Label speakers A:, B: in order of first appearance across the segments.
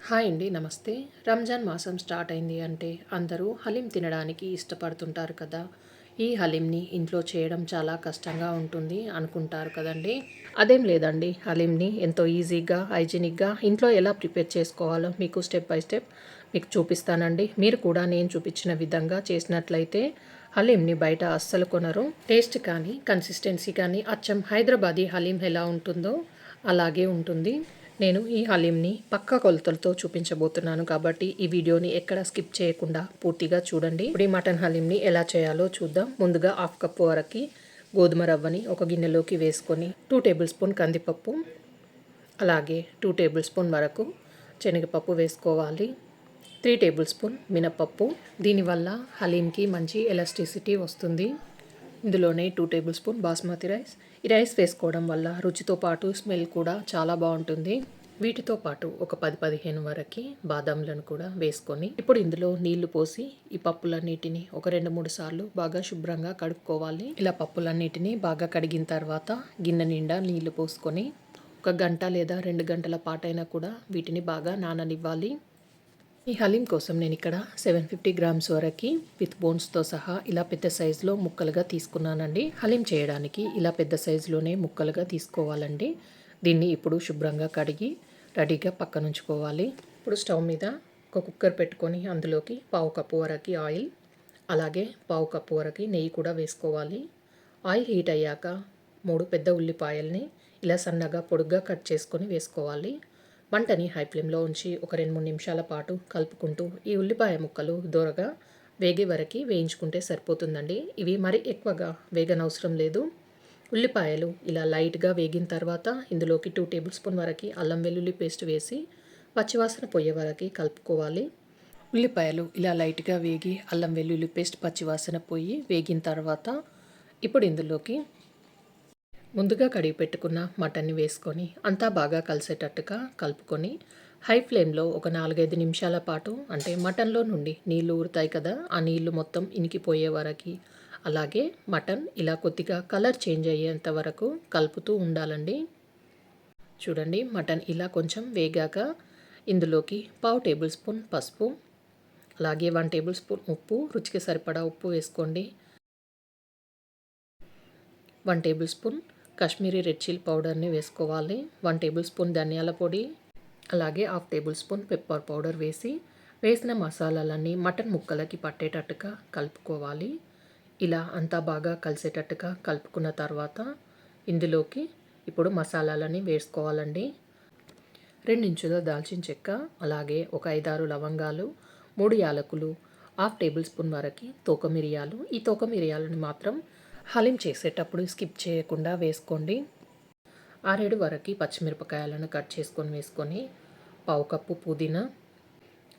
A: Hi అండి. నమస్తే. రంజాన్ మాసం స్టార్ట్ అయింది అంటే అందరూ హలీం తినడానికి ఇష్టపడుతుంటారు కదా! ఈ హలీంని ఇంట్లో చేయడం చాలా కష్టంగా ఉంటుంది అనుకుంటారు కదండీ! అదేం లేదండి. హలీంని ఎంతో ఈజీగా, హైజీనిక్‌గా ఇంట్లో ఎలా ప్రిపేర్ చేసుకోవాలో మీకు స్టెప్ బై స్టెప్ మీకు చూపిస్తానండి. మీరు కూడా నేను చూపించిన విధంగా చేసినట్లయితే హలీంని బయట అస్సలు కొనరు. టేస్ట్ కానీ, కన్సిస్టెన్సీ కానీ అచ్చం హైదరాబాదీ హలీం ఎలా ఉంటుందో అలాగే ఉంటుంది. నేను ఈ హలీంని పక్కా కొలతలతో చూపించబోతున్నాను కాబట్టి ఈ వీడియోని ఎక్కడ స్కిప్ చేయకుండా పూర్తిగా చూడండి. ఇప్పుడు ఈ మటన్ హలీంని ఎలా చేయాలో చూద్దాం. ముందుగా హాఫ్ కప్పు వరకు గోధుమ రవ్వని ఒక గిన్నెలోకి వేసుకొని 2 టేబుల్ స్పూన్ కందిపప్పు, అలాగే 2 టేబుల్ స్పూన్ వరకు శనగపప్పు వేసుకోవాలి. 3 టేబుల్ స్పూన్ మినపప్పు. దీనివల్ల హలీంకి మంచి ఎలాస్టిసిటీ వస్తుంది. ఇందులోనే 2 టేబుల్ స్పూన్ బాస్మతి రైస్. ఈ రైస్ వేసుకోవడం వల్ల రుచితో పాటు స్మెల్ కూడా చాలా బాగుంటుంది. వీటితో పాటు ఒక 10-15 వరకు బాదాంలను కూడా వేసుకొని ఇప్పుడు ఇందులో నీళ్లు పోసి ఈ పప్పులన్నిటిని ఒక 2-3 సార్లు బాగా శుభ్రంగా కడుక్కోవాలి. ఇలా పప్పులన్నిటిని బాగా కడిగిన తర్వాత గిన్నె నిండా నీళ్లు పోసుకొని ఒక గంట లేదా 2 గంటల పాటైనా కూడా వీటిని బాగా నాననివ్వాలి. ఈ హలీం కోసం నేను ఇక్కడ 750 గ్రామ్స్ వరకు విత్ బోన్స్తో సహా ఇలా పెద్ద సైజులో ముక్కలుగా తీసుకున్నానండి. హలీం చేయడానికి ఇలా పెద్ద సైజులోనే ముక్కలుగా తీసుకోవాలండి. దీన్ని ఇప్పుడు శుభ్రంగా కడిగి రెడీగా పక్కన ఉంచుకోవాలి. ఇప్పుడు స్టవ్ మీద ఒక కుక్కర్ పెట్టుకొని అందులోకి పావు కప్పు వరకు ఆయిల్, అలాగే పావు కప్పు వరకు నెయ్యి కూడా వేసుకోవాలి. ఆయిల్ హీట్ అయ్యాక 3 పెద్ద ఉల్లిపాయల్ని ఇలా సన్నగా పొడుగ్గా కట్ చేసుకొని వేసుకోవాలి. మంటని హై ఫ్లేమ్లో ఉంచి ఒక 2-3 నిమిషాల పాటు కలుపుకుంటూ ఈ ఉల్లిపాయ ముక్కలు దోరగా వేగే వరకు వేయించుకుంటే సరిపోతుందండి. ఇవి మరి ఎక్కువగా వేగనవసరం లేదు. ఉల్లిపాయలు ఇలా లైట్గా వేగిన తర్వాత ఇందులోకి 2 టేబుల్ స్పూన్ వరకు అల్లం వెల్లుల్లి పేస్ట్ వేసి పచ్చివాసన పోయే వరకు కలుపుకోవాలి. ఉల్లిపాయలు ఇలా లైట్గా వేగి అల్లం వెల్లుల్లి పేస్ట్ పచ్చివాసన పోయి వేగిన తర్వాత ఇప్పుడు ఇందులోకి ముందుగా కడిగి పెట్టుకున్న మటన్ని వేసుకొని అంతా బాగా కలిసేటట్టుగా కలుపుకొని హై ఫ్లేమ్లో ఒక 4-5 నిమిషాల పాటు, అంటే మటన్లో నుండి నీళ్లు ఊరుతాయి కదా, ఆ నీళ్లు మొత్తం ఇనికిపోయే వరకు, అలాగే మటన్ ఇలా కొద్దిగా కలర్ చేంజ్ అయ్యేంత వరకు కలుపుతూ ఉండాలండి. చూడండి, మటన్ ఇలా కొంచెం వేగాక ఇందులోకి పావు టేబుల్ స్పూన్ పసుపు, అలాగే 1 టేబుల్ స్పూన్ ఉప్పు, రుచికి సరిపడా ఉప్పు వేసుకోండి. 1 table spoon Kashmiri red chilli పౌడర్ని వేసుకోవాలి. 1 టేబుల్ స్పూన్ ధనియాల పొడి, అలాగే half table spoon pepper powder వేసిన మసాలాలన్నీ మటన్ ముక్కలకి పట్టేటట్టుగా కలుపుకోవాలి. ఇలా అంతా బాగా కలిసేటట్టుగా కలుపుకున్న తర్వాత ఇందులోకి ఇప్పుడు మసాలాలని వేసుకోవాలండి. 2 ఇంచుల దాల్చిన చెక్క, అలాగే ఒక 5-6 లవంగాలు, 3 యాలకులు, హాఫ్ టేబుల్ స్పూన్ వరకు తోక మిరియాలు. ఈ తోక మిరియాలను మాత్రం హలీం చేసేటప్పుడు స్కిప్ చేయకుండా వేసుకోండి. 6-7 వరకు పచ్చిమిరపకాయలను కట్ చేసుకొని వేసుకొని పావు కప్పు పుదీనా,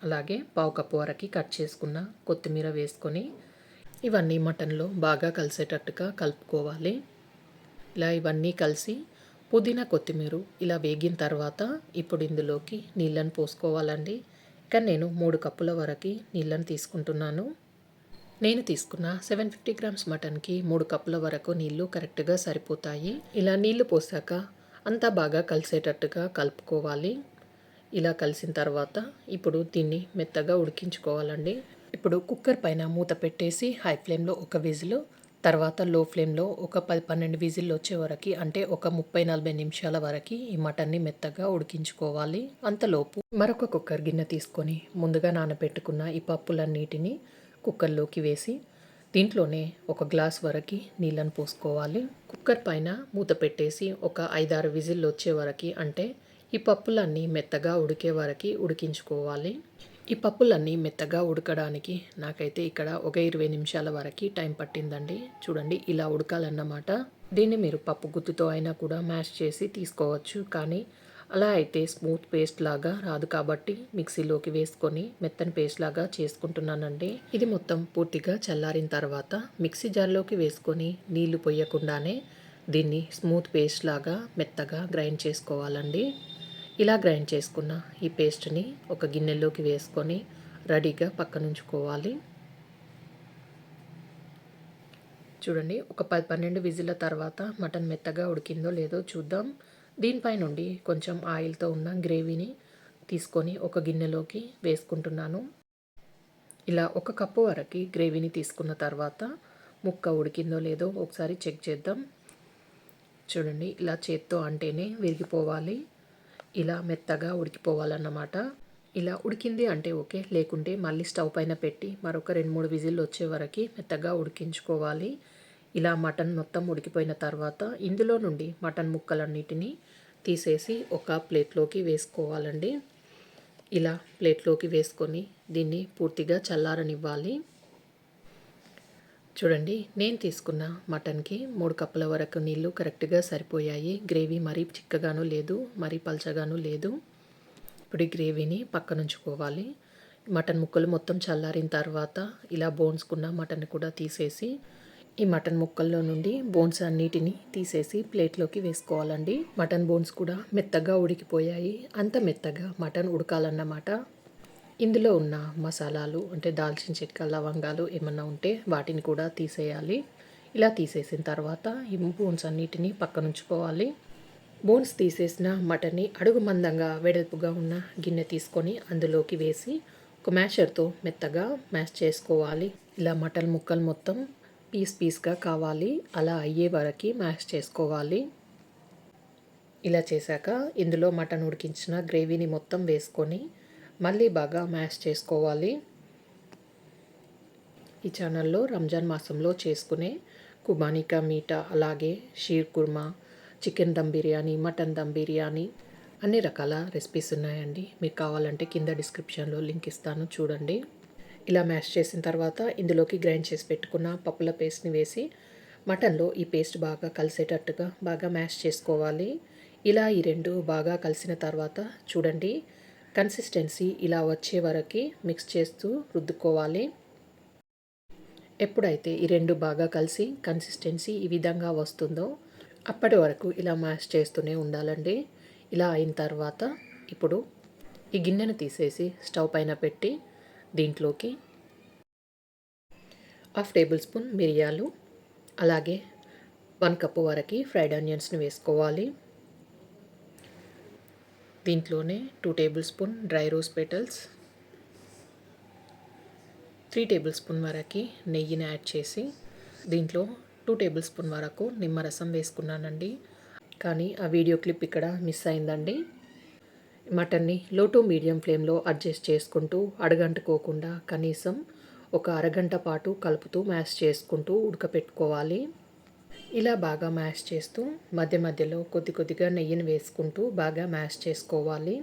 A: అలాగే పావు కప్పు వరకు కట్ చేసుకున్న కొత్తిమీర వేసుకొని ఇవన్నీ మటన్లో బాగా కలిసేటట్టుగా కలుపుకోవాలి. ఇలా ఇవన్నీ కలిసి పుదీనా కొత్తిమీర ఇలా వేగిన తర్వాత ఇప్పుడు ఇందులోకి నీళ్ళని పోసుకోవాలండి. ఇక్కడ నేను 3 కప్పుల వరకు నీళ్ళని తీసుకుంటున్నాను. నేను తీసుకున్న 750 గ్రామ్స్ మటన్కి 3 కప్పుల వరకు నీళ్లు కరెక్ట్గా సరిపోతాయి. ఇలా నీళ్లు పోసాక అంతా బాగా కలిసేటట్టుగా కలుపుకోవాలి. ఇలా కలిసిన తర్వాత ఇప్పుడు దీన్ని మెత్తగా ఉడికించుకోవాలండి. ఇప్పుడు కుక్కర్ పైన మూత పెట్టేసి హై ఫ్లేమ్లో ఒక విజిల్, తర్వాత లో ఫ్లేమ్లో ఒక 10-12 విజిల్లు వచ్చే వరకు, అంటే ఒక 30-40 నిమిషాల వరకు ఈ మటన్ని మెత్తగా ఉడికించుకోవాలి. అంతలోపు మరొక కుక్కర్ గిన్నె తీసుకొని ముందుగా నానబెట్టుకున్న ఈ పప్పులన్నిటిని కుక్కర్లోకి వేసి దీంట్లోనే ఒక గ్లాస్ వరకు నీళ్ళని పోసుకోవాలి. కుక్కర్ పైన మూత పెట్టేసి ఒక 5-6 విజిల్లు వచ్చే వరకు, అంటే ఈ పప్పులన్నీ మెత్తగా ఉడికే వరకు ఉడికించుకోవాలి. ఈ పప్పులన్నీ మెత్తగా ఉడకడానికి నాకైతే ఇక్కడ ఒక 20 నిమిషాల వరకు టైం పట్టిందండి. చూడండి, ఇలా ఉడకాలన్నమాట. దీన్ని మీరు పప్పు గుత్తుతో అయినా కూడా మ్యాష్ చేసి తీసుకోవచ్చు, కానీ అలా అయితే స్మూత్ పేస్ట్ లాగా రాదు కాబట్టి మిక్సీలోకి వేసుకొని మెత్తని పేస్ట్ లాగా చేసుకుంటున్నానండి. ఇది మొత్తం పూర్తిగా చల్లారిన తర్వాత మిక్సీ జార్లోకి వేసుకొని నీళ్లు పోయకుండానే దీన్ని స్మూత్ పేస్ట్ లాగా మెత్తగా గ్రైండ్ చేసుకోవాలండి. ఇలా గ్రైండ్ చేసుకున్న ఈ పేస్ట్ని ఒక గిన్నెలోకి వేసుకొని రెడీగా పక్కనుంచుకోవాలి. చూడండి, ఒక 10-12 విజిల్ల తర్వాత మటన్ మెత్తగా ఉడికిందో లేదో చూద్దాం. దీనిపై నుండి కొంచెం ఆయిల్తో ఉన్న గ్రేవీని తీసుకొని ఒక గిన్నెలోకి వేసుకుంటున్నాను. ఇలా 1 కప్పు వరకు గ్రేవీని తీసుకున్న తర్వాత ముక్క ఉడికిందో లేదో ఒకసారి చెక్ చేద్దాం. చూడండి, ఇలా చేత్తో అంటేనే విరిగిపోవాలి. ఇలా మెత్తగా ఉడికిపోవాలన్నమాట. ఇలా ఉడికింది అంటే ఓకే, లేకుంటే మళ్ళీ స్టవ్ పైన పెట్టి మరొక 2-3 విజిల్లు వచ్చే వరకు మెత్తగా ఉడికించుకోవాలి. ఇలా మటన్ మొత్తం ఉడికిపోయిన తర్వాత ఇందులో నుండి మటన్ ముక్కలన్నిటినీ తీసేసి ఒక ప్లేట్లోకి వేసుకోవాలండి. ఇలా ప్లేట్లోకి వేసుకొని దీన్ని పూర్తిగా చల్లారనివ్వాలి. చూడండి, నేను తీసుకున్న మటన్కి 3 కప్పుల వరకు నీళ్ళు కరెక్ట్గా సరిపోయాయి. గ్రేవీ మరీ చిక్కగాను లేదు, మరీ పల్చగాను లేదు. ఇప్పుడు ఈ గ్రేవీని పక్కనుంచుకోవాలి. మటన్ ముక్కలు మొత్తం చల్లారిన తర్వాత ఇలా బోన్స్కున్న మటన్ కూడా తీసేసి ఈ మటన్ ముక్కల్లో నుండి బోన్స్ అన్నిటిని తీసేసి ప్లేట్లోకి వేసుకోవాలండి. మటన్ బోన్స్ కూడా మెత్తగా ఉడికిపోయాయి. అంత మెత్తగా మటన్ ఉడకాలన్నమాట. ఇందులో ఉన్న మసాలాలు అంటే దాల్చిన చెక్క, లవంగాలు ఏమన్నా ఉంటే వాటిని కూడా తీసేయాలి. ఇలా తీసేసిన తర్వాత ఈ బోన్స్ అన్నిటిని పక్కనుంచుకోవాలి. బోన్స్ తీసేసిన మటన్ని అడుగు మందంగా వెడల్పుగా ఉన్న గిన్నె తీసుకొని అందులోకి వేసి ఒక మ్యాషర్తో మెత్తగా మ్యాష్ చేసుకోవాలి. ఇలా మటన్ ముక్కలు మొత్తం పీస్గా కావాలి, అలా అయ్యే వరకు మ్యాష్ చేసుకోవాలి. ఇలా చేశాక ఇందులో మటన్ ఉడికించిన గ్రేవీని మొత్తం వేసుకొని మళ్ళీ బాగా మ్యాష్ చేసుకోవాలి. ఈ ఛానల్లో రంజాన్ మాసంలో చేసుకునే కుబానికా మీఠా, అలాగే షీర్ కుర్మా, చికెన్ దమ్ బిర్యానీ, మటన్ దమ్ బిర్యానీ అన్ని రకాల రెసిపీస్ ఉన్నాయండి. మీకు కావాలంటే కింద డిస్క్రిప్షన్లో లింక్ ఇస్తాను, చూడండి. ఇలా మ్యాష్ చేసిన తర్వాత ఇందులోకి గ్రైండ్ చేసి పెట్టుకున్న పప్పుల పేస్ట్ని వేసి మటన్లో ఈ పేస్ట్ బాగా కలిసేటట్టుగా బాగా మ్యాష్ చేసుకోవాలి. ఇలా ఈ రెండు బాగా కలిసిన తర్వాత చూడండి, కన్సిస్టెన్సీ ఇలా వచ్చే వరకు మిక్స్ చేస్తూ రుద్దుకోవాలి. ఎప్పుడైతే ఈ రెండు బాగా కలిసి కన్సిస్టెన్సీ ఈ విధంగా వస్తుందో అప్పటి వరకు ఇలా మ్యాష్ చేస్తూనే ఉండాలండి. ఇలా అయిన తర్వాత ఇప్పుడు ఈ గిన్నెను తీసేసి స్టవ్ పైన పెట్టి దీంట్లోకి 1/2 టేబుల్ స్పూన్ మిరియాలు, అలాగే 1 కప్పు వరకు ఫ్రైడ్ ఆనియన్స్ని వేసుకోవాలి. దీంట్లోనే 2 table spoon dry rose petals, 3 table spoon వరకు నెయ్యిని యాడ్ చేసి దీంట్లో 2 టేబుల్ స్పూన్ వరకు నిమ్మరసం వేసుకున్నానండి. కానీ ఆ వీడియో క్లిప్ ఇక్కడ మిస్ అయిందండి. మటన్ని లో టు మీడియం ఫ్లేమ్లో అడ్జస్ట్ చేసుకుంటూ అడగంటుకోకుండా కనీసం ఒక అరగంట పాటు కలుపుతూ మ్యాష్ చేసుకుంటూ ఉడకపెట్టుకోవాలి. ఇలా బాగా మ్యాష్ చేస్తూ మధ్య మధ్యలో కొద్దిగా నెయ్యిని వేసుకుంటూ బాగా మ్యాష్ చేసుకోవాలి.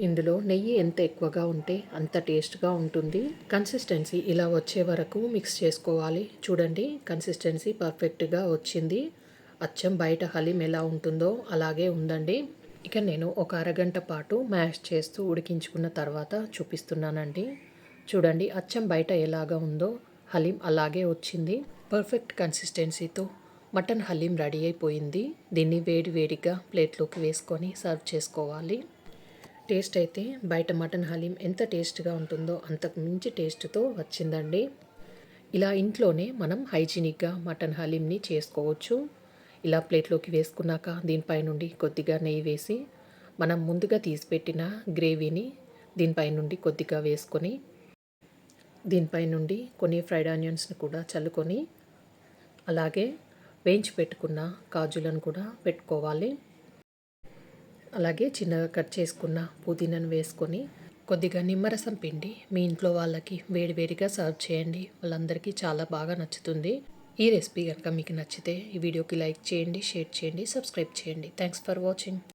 A: ఇందులో నెయ్యి ఎంత ఎక్కువగా ఉంటే అంత టేస్ట్గా ఉంటుంది. కన్సిస్టెన్సీ ఇలా వచ్చే వరకు మిక్స్ చేసుకోవాలి. చూడండి, కన్సిస్టెన్సీ పర్ఫెక్ట్గా వచ్చింది. అచ్చం బయట హలీం ఎలా ఉంటుందో అలాగే ఉందండి. ఇక నేను ఒక అరగంట పాటు మ్యాష్ చేస్తూ ఉడికించుకున్న తర్వాత చూపిస్తున్నానండి. చూడండి, అచ్చం బయట ఎలాగా ఉందో హలీం అలాగే వచ్చింది. పర్ఫెక్ట్ కన్సిస్టెన్సీతో మటన్ హలీం రెడీ అయిపోయింది. దీన్ని వేడిగా ప్లేట్లోకి వేసుకొని సర్వ్ చేసుకోవాలి. టేస్ట్ అయితే బయట మటన్ హలీం ఎంత టేస్ట్గా ఉంటుందో అంతకు మించి టేస్ట్తో వచ్చిందండి. ఇలా ఇంట్లోనే మనం హైజీనిక్గా మటన్ హలీంని చేసుకోవచ్చు. ఇలా ప్లేట్లోకి వేసుకున్నాక దీనిపై నుండి కొద్దిగా నెయ్యి వేసి మనం ముందుగా తీసిపెట్టిన గ్రేవీని దీనిపై నుండి కొద్దిగా వేసుకొని దీనిపై నుండి కొన్ని ఫ్రైడ్ ఆనియన్స్ని కూడా చల్లుకొని అలాగే వేయించి పెట్టుకున్న కాజులను కూడా పెట్టుకోవాలి. అలాగే చిన్నగా కట్ చేసుకున్న పుదీనాను వేసుకొని కొద్దిగా నిమ్మరసం పిండి మీ ఇంట్లో వాళ్ళకి వేడిగా సర్వ్ చేయండి. వాళ్ళందరికీ చాలా బాగా నచ్చుతుంది. ఈ రెసిపీ కనుక మీకు నచ్చితే ఈ వీడియోకి లైక్ చేయండి, షేర్ చేయండి, సబ్స్క్రైబ్ చేయండి. Thanks for watching.